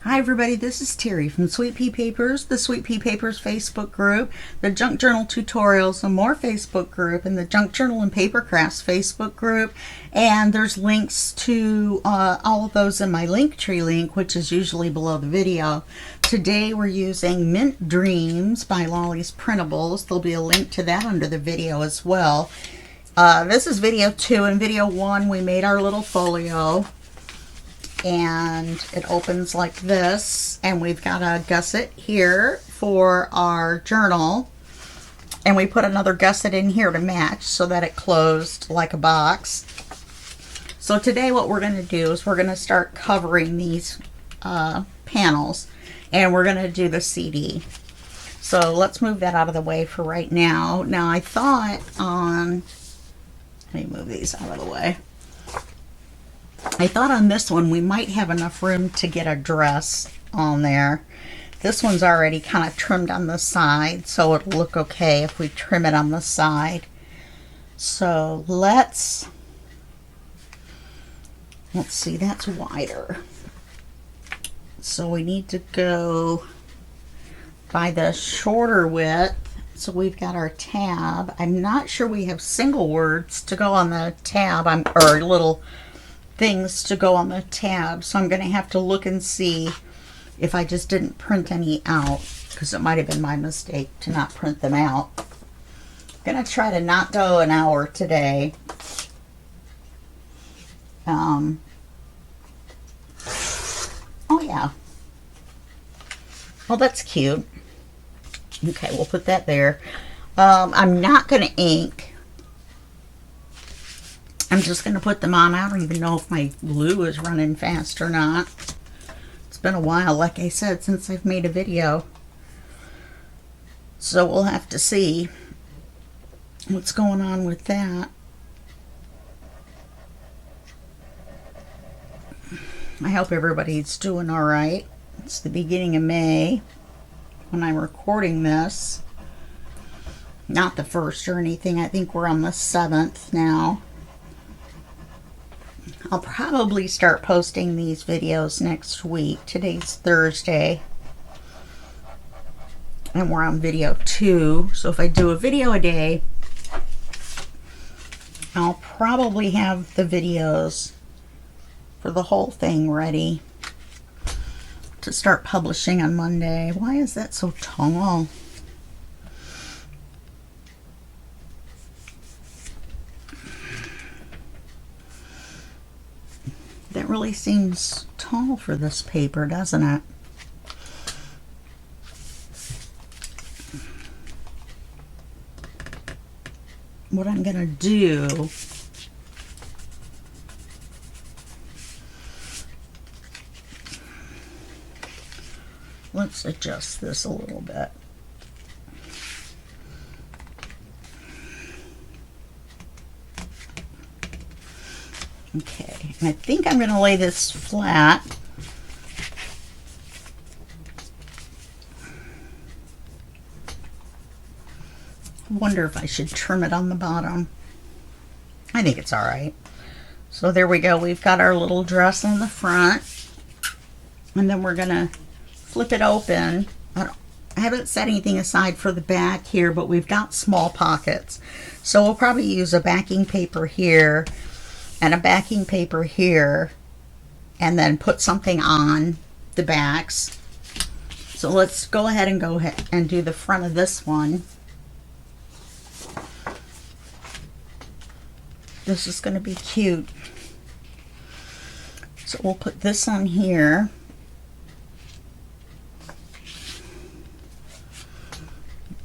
Hi everybody, this is Teri from Sweet Pea Papers, the Sweet Pea Papers Facebook group, the Junk Journal Tutorials and More Facebook group, and the Junk Journal and Paper Crafts Facebook group. And there's links to all of those in my Linktree link, which is usually below the video. Today we're using Mint Dreams by Lollie's Printables. There'll be a link to that under the video as well. This is video 2. In video 1 we made our little folio. And it opens like this, and we've got a gusset here for our journal, and we put another gusset in here to match so that it closed like a box. So today what we're going to do is we're going to start covering these panels, and we're going to do the CD. So let's move that out of the way for right now. Now I thought on, let me move these out of the way. I thought on this one we might have enough room to get a dress on there. This one's already kind of trimmed on the side, so it'll look okay if we trim it on the side. So let's see, that's wider. So we need to go by the shorter width. So we've got our tab. I'm not sure we have single words to go on the tab, or little things to go on the tab, so I'm going to have to look and see if I just didn't print any out, because it might have been my mistake to not print them out. I'm going to try to not go an hour today. Oh yeah. Well, that's cute. Okay, we'll put that there. I'm not going to ink. I'm just going to put them on. I don't even know if my glue is running fast or not. It's been a while, like I said, since I've made a video. So we'll have to see what's going on with that. I hope everybody's doing all right. It's the beginning of May when I'm recording this. Not the 1st or anything. I think we're on the 7th now. I'll probably start posting these videos next week. Today's Thursday, and we're on video 2. So if I do a video a day, I'll probably have the videos for the whole thing ready to start publishing on Monday. Why is that so tall? That really seems tall for this paper, doesn't it? What I'm going to do, let's adjust this a little bit. Okay, and I think I'm going to lay this flat. I wonder if I should trim it on the bottom. I think it's all right. So there we go. We've got our little dress on the front. And then we're going to flip it open. I haven't set anything aside for the back here, but we've got small pockets. So we'll probably use a backing paper here and a backing paper here, and then put something on the backs. So let's go ahead and do the front of this one. This is going to be cute. So we'll put this on here.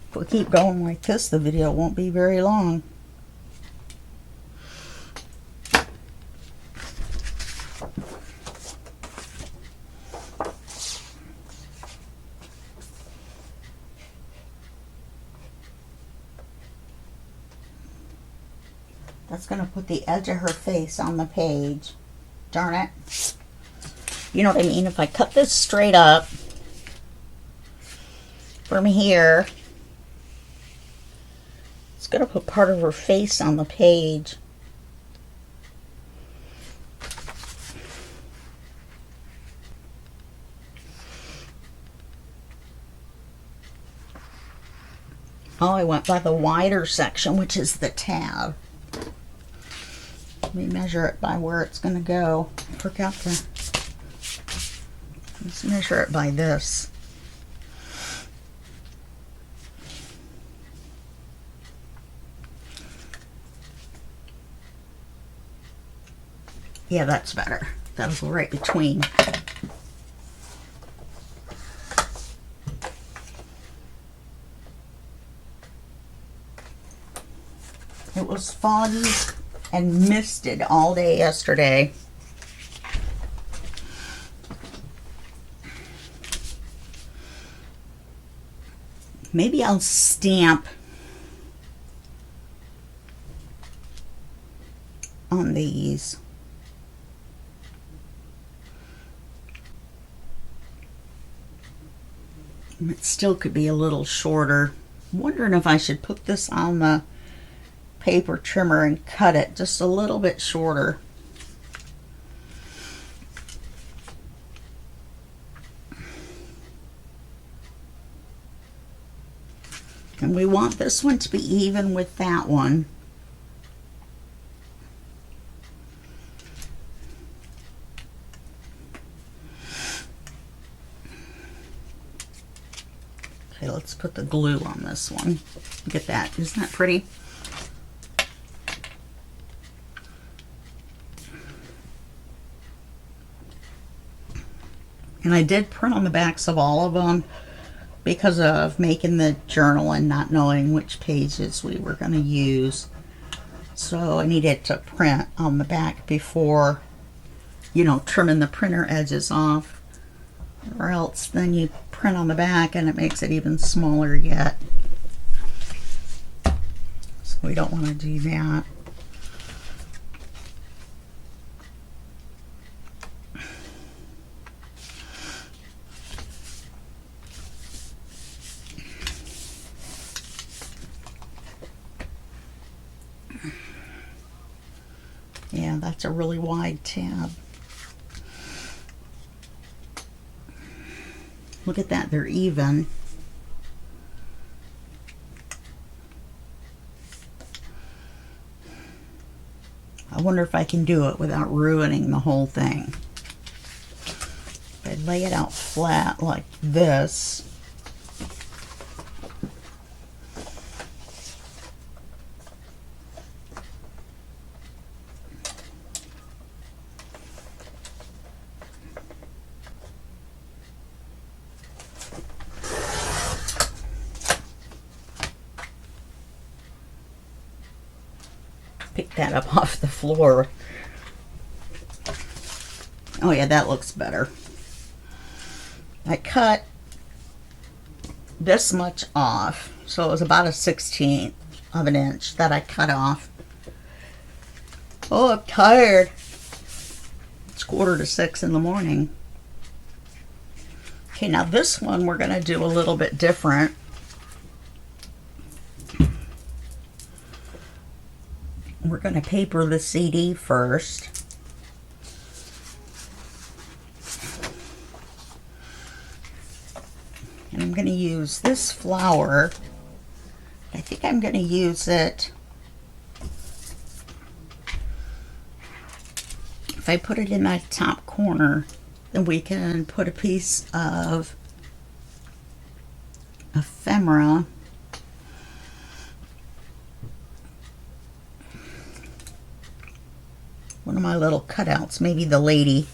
If we keep going like this, the video won't be very long. That's going to put the edge of her face on the page. Darn it. You know what I mean? If I cut this straight up from here, it's going to put part of her face on the page. Oh, I went by the wider section, which is the tab. Let me measure it by where it's going to go. I forgot to. Let's measure it by this. Yeah, that's better. That'll go right between. It was foggy and misted all day yesterday. Maybe I'll stamp on these. It still could be a little shorter. I'm wondering if I should put this on the paper trimmer and cut it just a little bit shorter. And we want this one to be even with that one. Okay, let's put the glue on this one. Look at that. Isn't that pretty? And I did print on the backs of all of them because of making the journal and not knowing which pages we were going to use. So I needed to print on the back before, you know, trimming the printer edges off. Or else then you print on the back and it makes it even smaller yet. So we don't want to do that. Yeah, that's a really wide tab. Look at that, they're even. I wonder if I can do it without ruining the whole thing. If I lay it out flat like this, pick that up off the floor. Oh yeah, that looks better. I cut this much off, so it was about a 1/16 of an inch that I cut off. Oh, I'm tired. It's 5:45 in the morning. Okay, now this one we're going to do a little bit different. We're going to paper the CD first. And I'm going to use this flower. I think I'm going to use it. If I put it in that top corner, then we can put a piece of ephemera. One of my little cutouts, maybe the lady.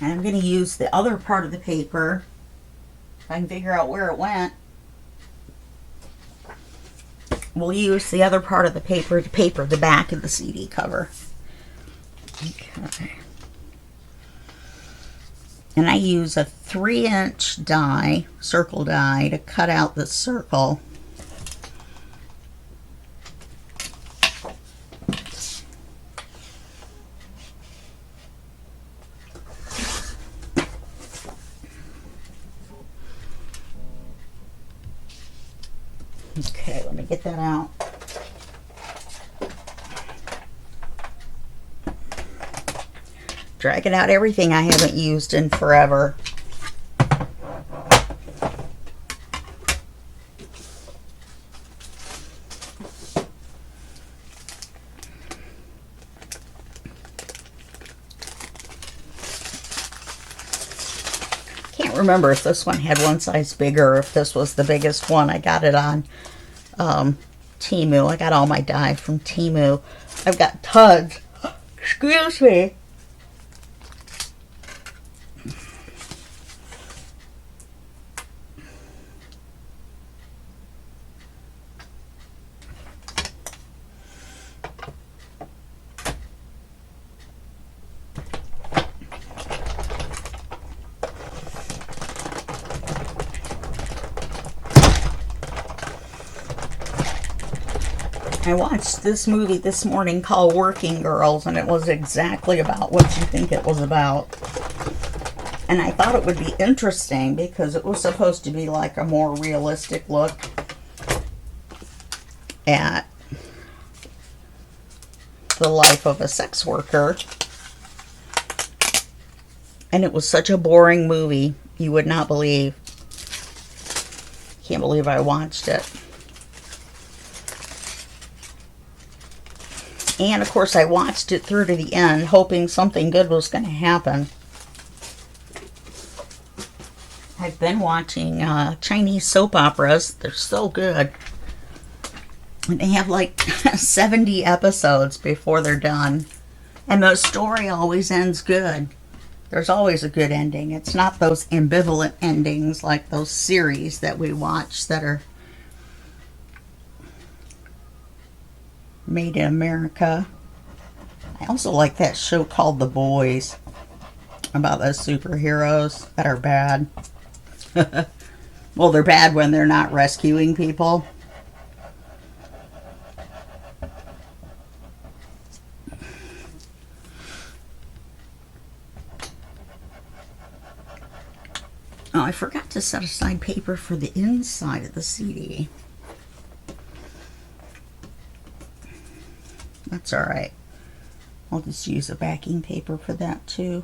And I'm going to use the other part of the paper, if I can figure out where it went. We'll use the other part of the paper to paper the back of the CD cover. Okay. And I use a 3-inch die, circle die, to cut out the circle. Okay, let me get that out. Dragging out everything I haven't used in forever. Can't remember if this one had one size bigger or if this was the biggest one. I got it on Temu. I got all my dye from Temu. I've got tons. Excuse me. I watched this movie this morning called Working Girls, and it was exactly about what you think it was about. And I thought it would be interesting because it was supposed to be like a more realistic look at the life of a sex worker. And it was such a boring movie, you would not believe. Can't believe I watched it. And, of course, I watched it through to the end, hoping something good was going to happen. I've been watching Chinese soap operas. They're so good. And they have like 70 episodes before they're done. And the story always ends good. There's always a good ending. It's not those ambivalent endings like those series that we watch that are made in America. I also like that show called The Boys about those superheroes that are bad. Well, they're bad when they're not rescuing people. Oh, I forgot to set aside paper for the inside of the CD. That's all right. I'll just use a backing paper for that too.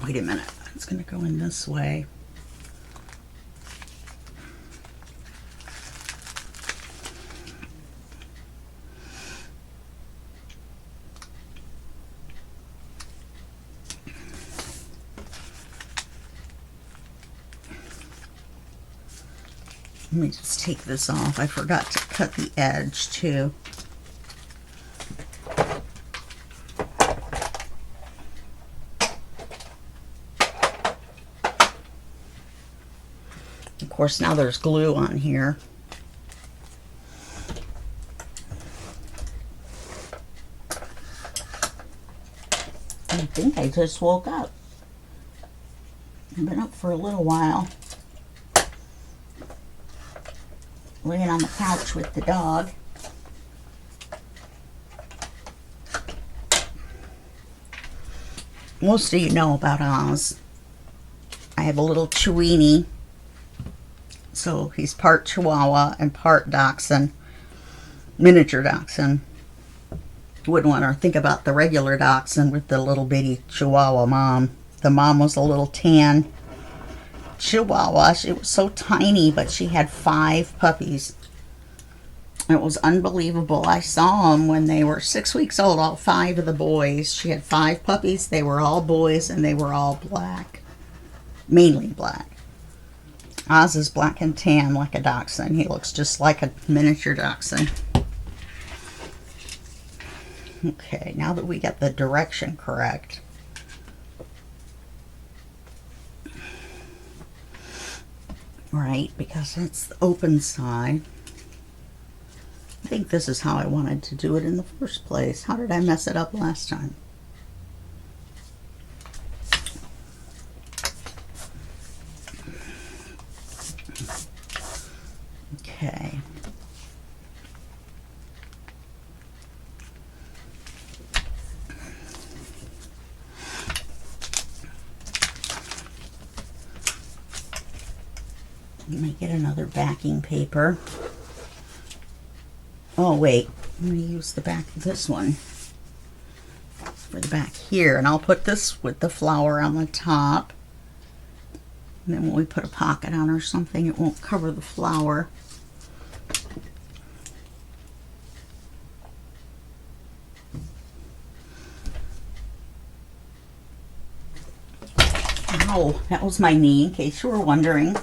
Wait a minute. It's going to go in this way. Let me just take this off. I forgot to cut the edge too. Of course, now there's glue on here. I think I just woke up. I've been up for a little while. Laying on the couch with the dog. Most of you know about Oz. I have a little Chiweenie. So he's part Chihuahua and part Dachshund. Miniature Dachshund. You wouldn't want to think about the regular Dachshund with the little bitty Chihuahua mom. The mom was a little tan Chihuahua. She was so tiny, but she had 5 puppies. It was unbelievable. I saw them when they were 6 weeks old, all 5 of the boys. She had 5 puppies. They were all boys, and they were all black. Mainly black. Oz is black and tan like a dachshund. He looks just like a miniature dachshund. Okay, now that we got the direction correct, right, because it's the open side. I think this is how I wanted to do it in the first place. How did I mess it up last time? Okay. Let me get another backing paper. Oh wait, I'm going to use the back of this one for the back here, and I'll put this with the flower on the top. And then when we put a pocket on or something, it won't cover the flower. Ow, that was my knee, in case you were wondering.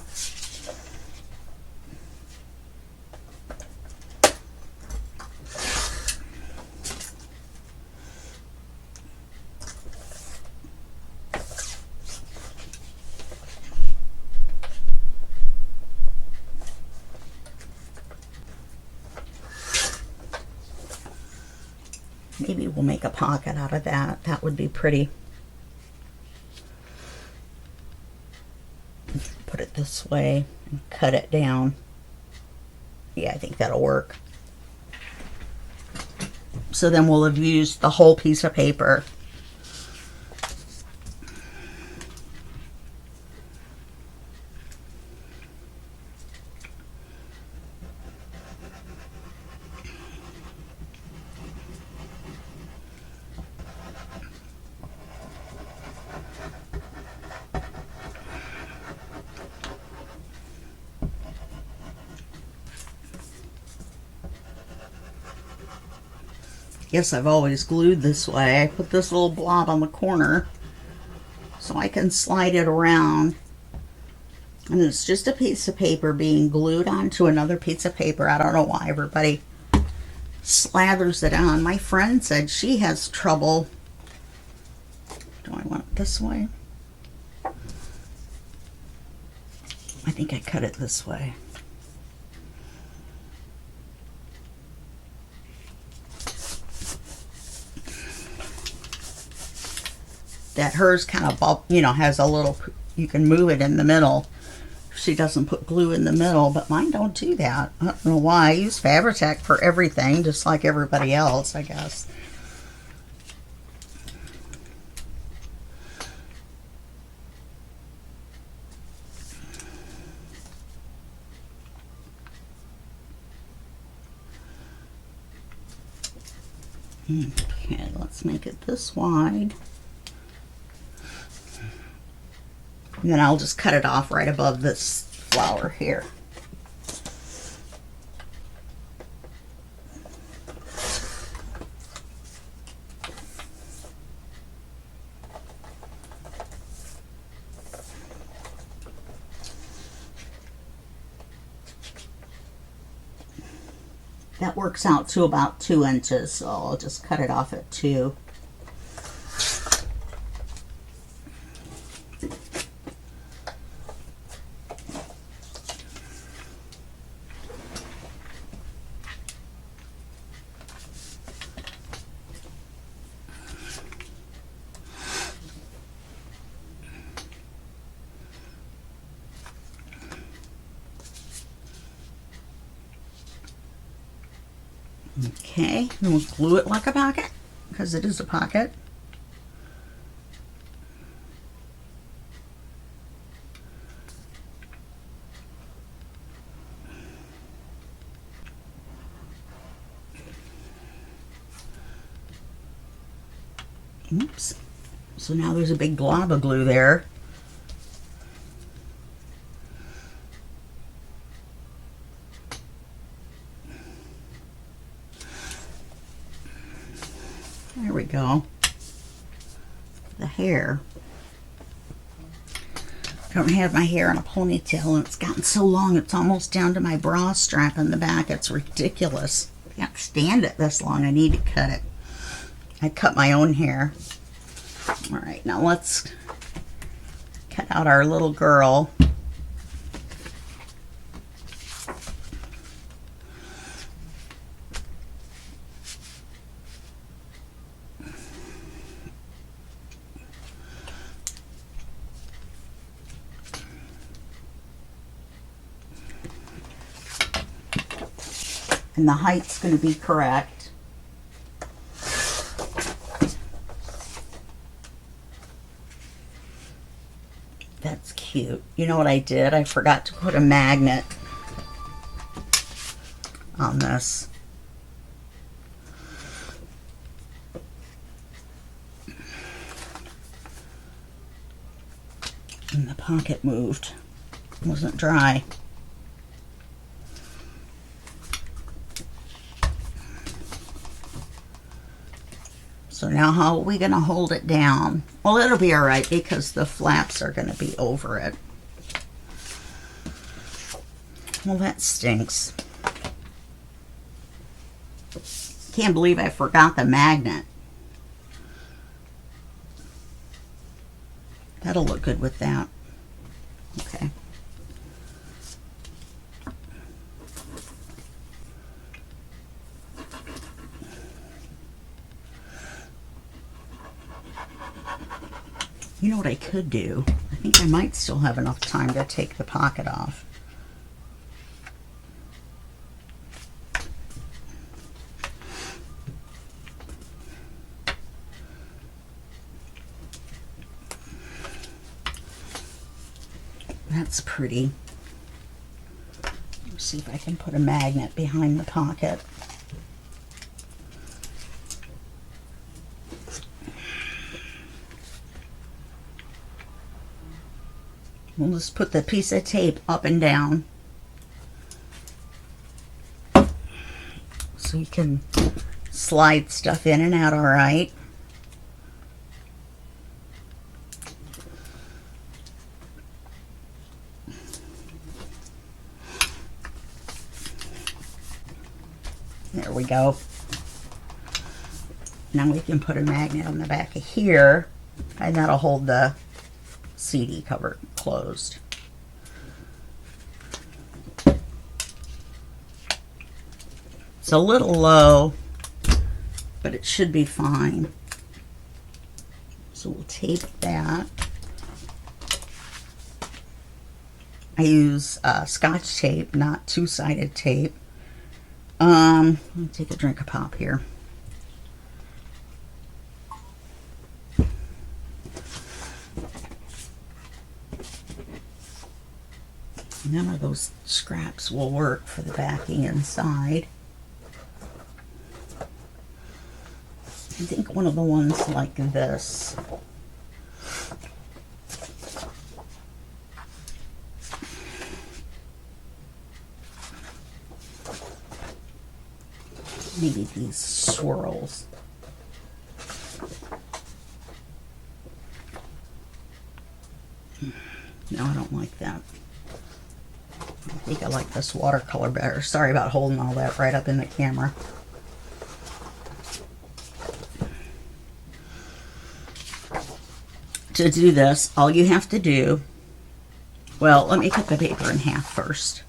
Maybe we'll make a pocket out of that. That would be pretty. Put it this way and cut it down. Yeah, I think that'll work. So then we'll have used the whole piece of paper. Guess I've always glued this way. I put this little blob on the corner so I can slide it around. And it's just a piece of paper being glued onto another piece of paper. I don't know why everybody slathers it on. My friend said she has trouble. Do I want it this way? I think I cut it this way. That hers kind of, you know, has a little, you can move it in the middle. She doesn't put glue in the middle, but mine don't do that. I don't know why. I use Fabri-Tac for everything, just like everybody else, I guess. Okay, let's make it this wide. And then I'll just cut it off right above this flower here. That works out to about 2 inches, so I'll just cut it off at 2. Okay, and we'll glue it like a pocket, because it is a pocket. Oops. So now there's a big glob of glue there. There we go. The hair. I don't have my hair in a ponytail, and it's gotten so long it's almost down to my bra strap in the back. It's ridiculous. I can't stand it this long. I need to cut it. I cut my own hair. All right, now let's cut out our little girl. And the height's going to be correct. That's cute. You know what I did? I forgot to put a magnet on this. And the pocket moved. It wasn't dry. So now how are we going to hold it down? Well, it'll be all right because the flaps are going to be over it. Well, that stinks. Can't believe I forgot the magnet. That'll look good with that. Okay. You know what I could do? I think I might still have enough time to take the pocket off. That's pretty. Let's see if I can put a magnet behind the pocket. We'll just put the piece of tape up and down so you can slide stuff in and out all right. There we go. Now we can put a magnet on the back of here, and that'll hold the CD cover closed. It's a little low, but it should be fine. So we'll tape that. I use Scotch tape, not two-sided tape. Let me take a drink of pop here. None of those scraps will work for the backing inside. I think one of the ones like this. Maybe these swirls. No, I don't like that. I think I like this watercolor better. Sorry about holding all that right up in the camera. To do this, all you have to do, well, let me cut the paper in half first.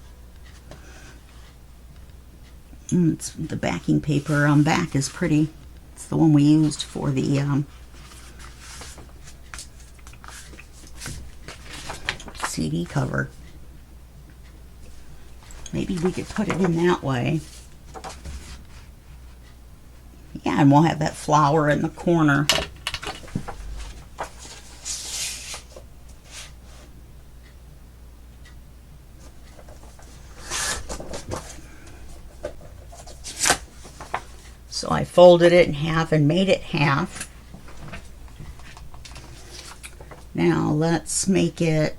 It's the backing paper on back is pretty. It's the one we used for the CD cover. Maybe we could put it in that way. Yeah, and we'll have that flower in the corner. So I folded it in half and made it half. Now let's make it,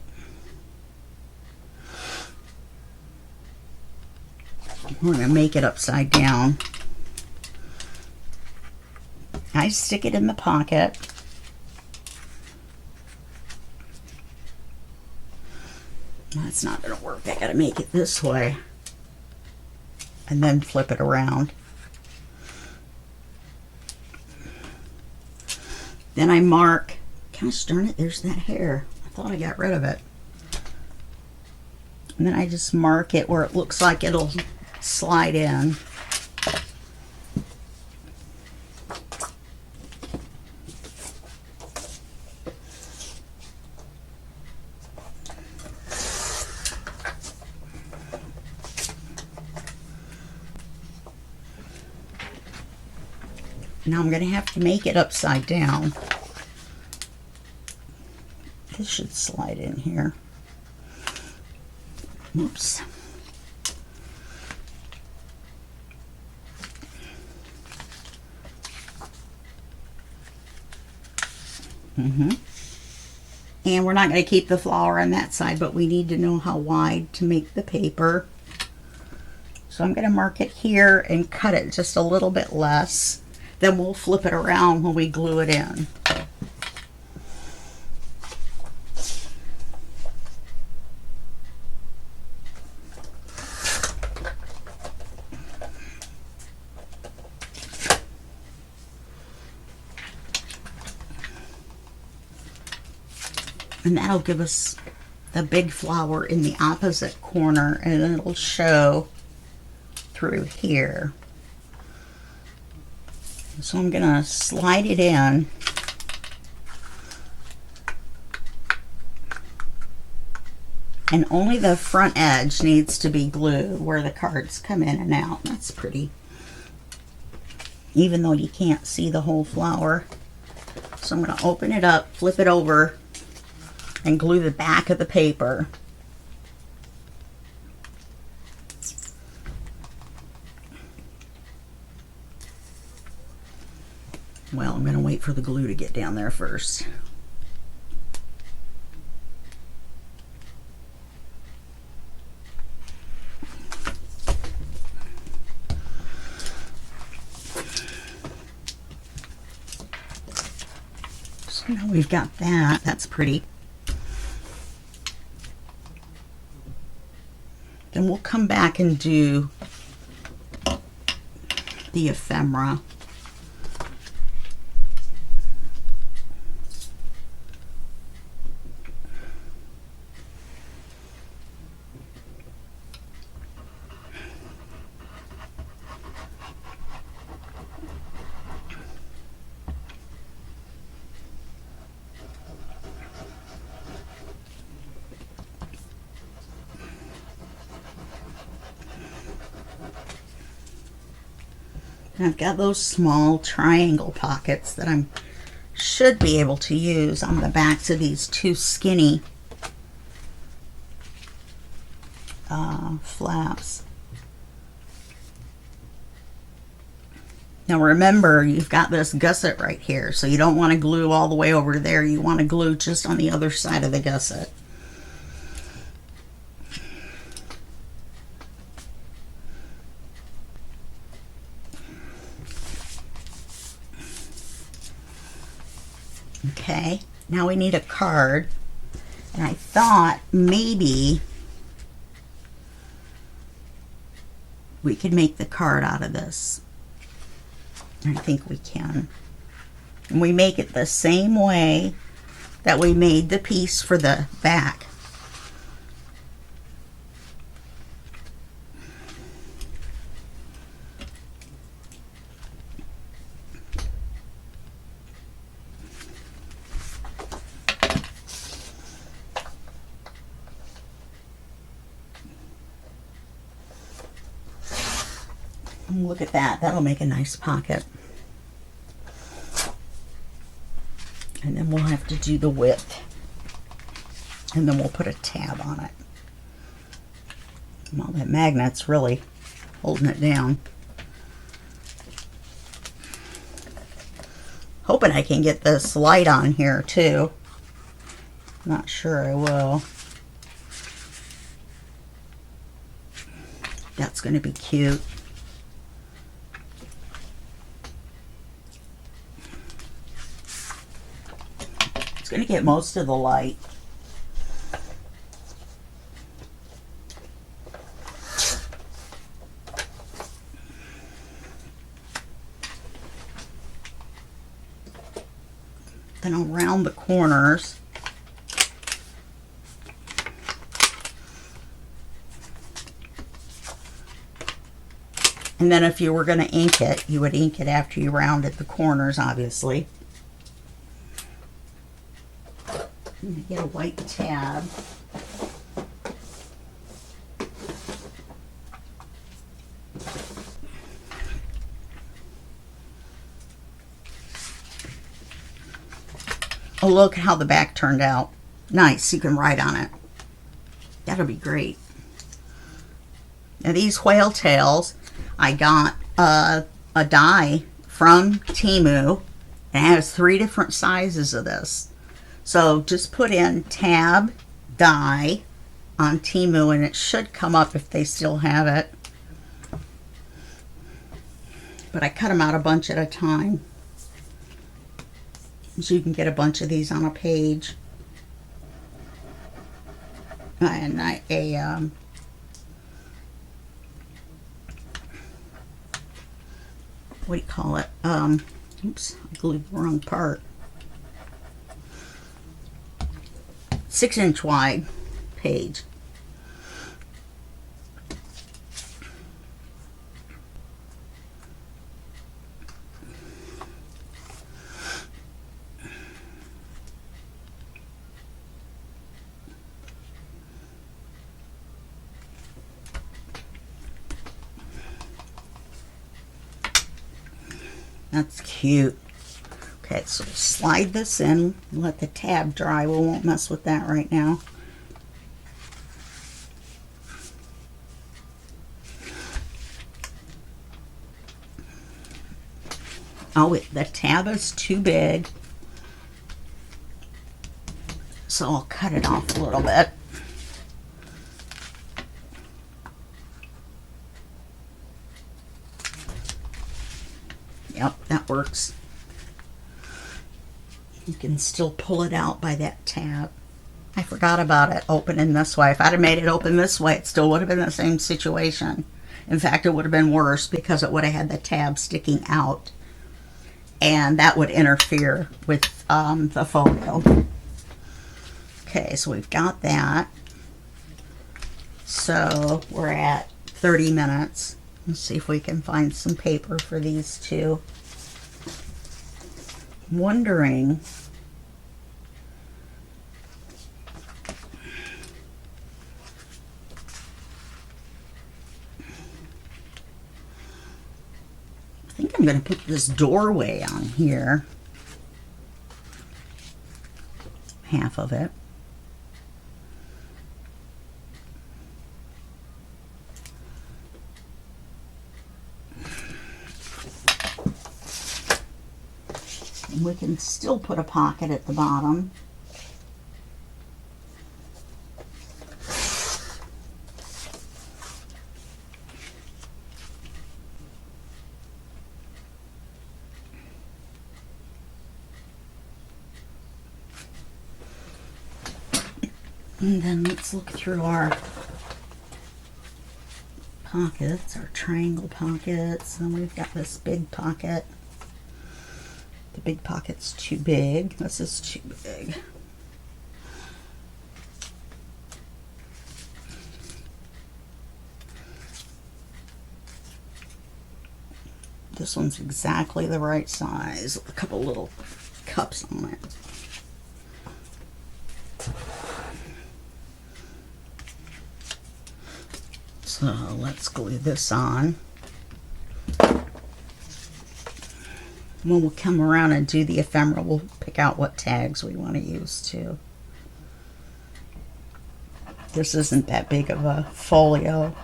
we're going to make it upside down. I stick it in the pocket. That's not going to work. I got to make it this way and then flip it around. Then I mark, gosh darn it, there's that hair. I thought I got rid of it. And then I just mark it where it looks like it'll slide in. Now I'm going to have to make it upside down. This should slide in here. Oops. And we're not going to keep the flower on that side, but we need to know how wide to make the paper. So I'm going to mark it here and cut it just a little bit less. Then we'll flip it around when we glue it in. And that'll give us the big flower in the opposite corner, and then it'll show through here. So I'm gonna slide it in. And only the front edge needs to be glued where the cards come in and out. That's pretty. Even though you can't see the whole flower. So I'm gonna open it up, flip it over, and glue the back of the paper. Well, I'm going to wait for the glue to get down there first. So now we've got that. That's pretty. Then we'll come back and do the ephemera. And I've got those small triangle pockets that I should be able to use on the backs of these two skinny flaps. Now remember, you've got this gusset right here, so you don't want to glue all the way over there. You want to glue just on the other side of the gusset. Okay, now we need a card, and I thought maybe we could make the card out of this. I think we can. And we make it the same way that we made the piece for the back. Look at that. That'll make a nice pocket. And then we'll have to do the width. And then we'll put a tab on it. Well, that magnet's really holding it down. Hoping I can get this light on here too. Not sure I will. That's going to be cute. It's going to get most of the light. Then I'll round the corners. And then if you were going to ink it, you would ink it after you rounded the corners, obviously. Get a white tab. Oh, look how the back turned out. Nice, you can write on it. That'll be great. Now these whale tails, I got a die from Temu, and it has 3 different sizes of this. So just put in tab die on Temu and it should come up if they still have it. But I cut them out a bunch at a time, so you can get a bunch of these on a page. And what do you call it? Oops, I glued the wrong part. 6-inch wide page. That's cute. Okay, so slide this in, let the tab dry. We won't mess with that right now. Oh, the tab is too big, so I'll cut it off a little bit. Yep, that works. You can still pull it out by that tab. I forgot about it opening this way. If I'd have made it open this way, it still would have been the same situation. In fact, it would have been worse because it would have had the tab sticking out, and that would interfere with the folio. Okay, so we've got that. So we're at 30 minutes. Let's see if we can find some paper for these two. I'm wondering, I think I'm going to put this doorway on here. Half of it. We can still put a pocket at the bottom. And then let's look through our pockets, our triangle pockets. And we've got this big pocket. The big pocket's too big. This is too big. This one's exactly the right size. A couple little cups on it. So let's glue this on. When we'll come around and do the ephemera, we'll pick out what tags we want to use too. This isn't that big of a folio,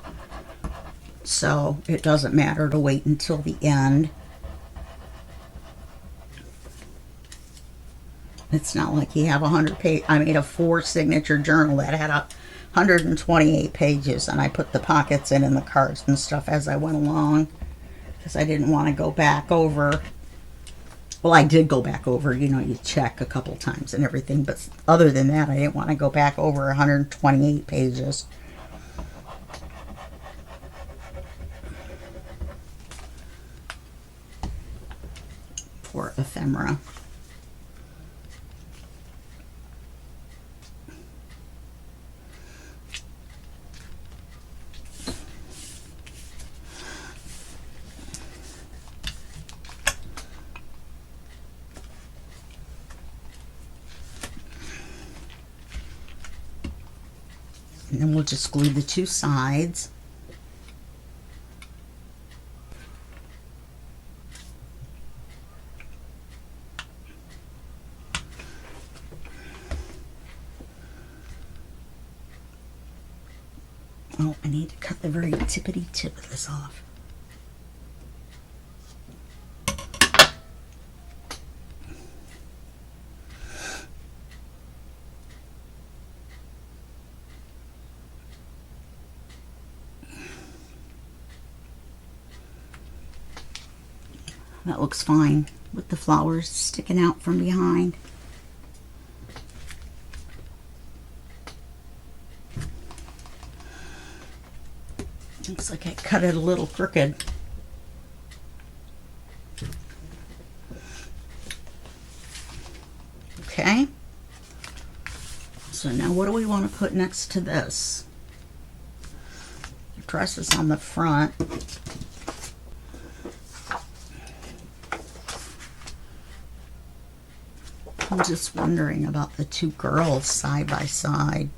so it doesn't matter to wait until the end. It's not like you have 100 page. I made a 4 signature journal that had 128 pages, and I put the pockets in and the cards and stuff as I went along because I didn't want to go back over. Well, I did go back over, you know, you check a couple times and everything, but other than that, I didn't want to go back over 128 pages. For ephemera. And then we'll just glue the 2 sides. Oh, I need to cut the very tippity tip of this off. That looks fine with the flowers sticking out from behind. Looks like I cut it a little crooked. Okay. So now what do we want to put next to this? The dress is on the front. I'm just wondering about the two girls side by side.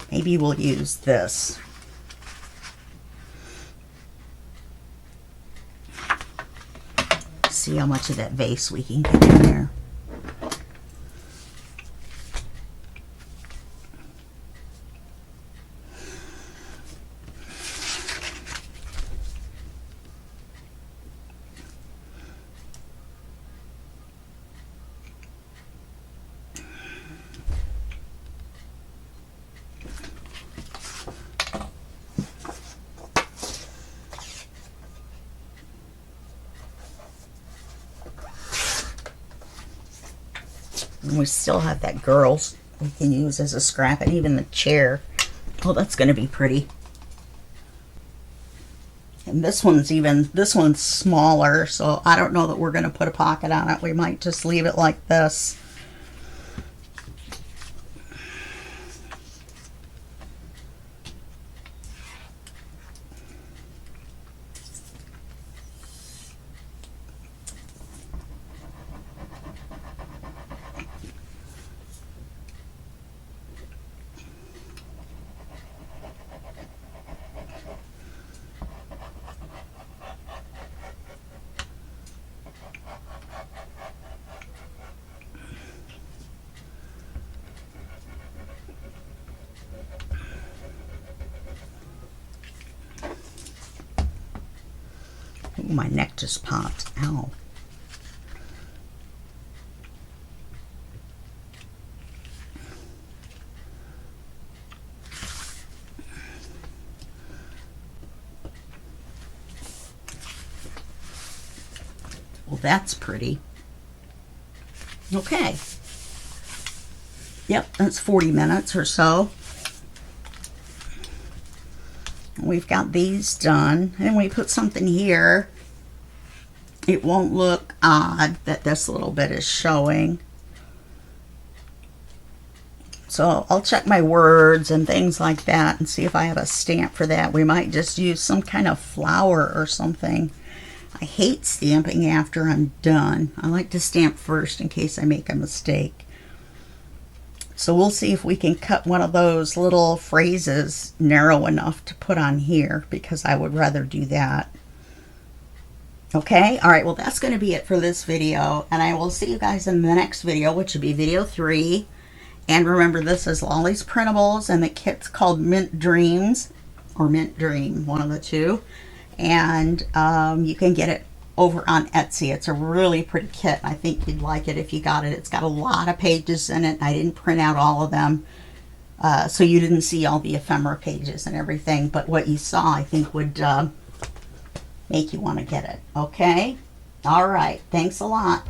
Maybe we'll use this. See how much of that vase we can get in there. And we still have that girls we can use as a scrap, and even the chair. Oh, that's going to be pretty. And this one's smaller, so I don't know that we're going to put a pocket on it. We might just leave it like this. Ooh, my neck just popped. Ow. Well, that's pretty. Okay. Yep, that's 40 minutes or so. We've got these done, and we put something here. It won't look odd that this little bit is showing. So I'll check my words and things like that and see if I have a stamp for that. We might just use some kind of flower or something. I hate stamping after I'm done. I like to stamp first in case I make a mistake. So we'll see if we can cut one of those little phrases narrow enough to put on here, because I would rather do that. Okay, all right, well, that's going to be it for this video, and I will see you guys in the next video, which will be video 3. And remember, this is Lollie's Printables, and the kit's called Mint Dreams, or Mint Dream, one of the two. And you can get it over on Etsy. It's a really pretty kit. I think you'd like it if you got it. It's got a lot of pages in it. I didn't print out all of them, so you didn't see all the ephemera pages and everything, but what you saw, I think, would make you want to get it. Okay? All right. Thanks a lot.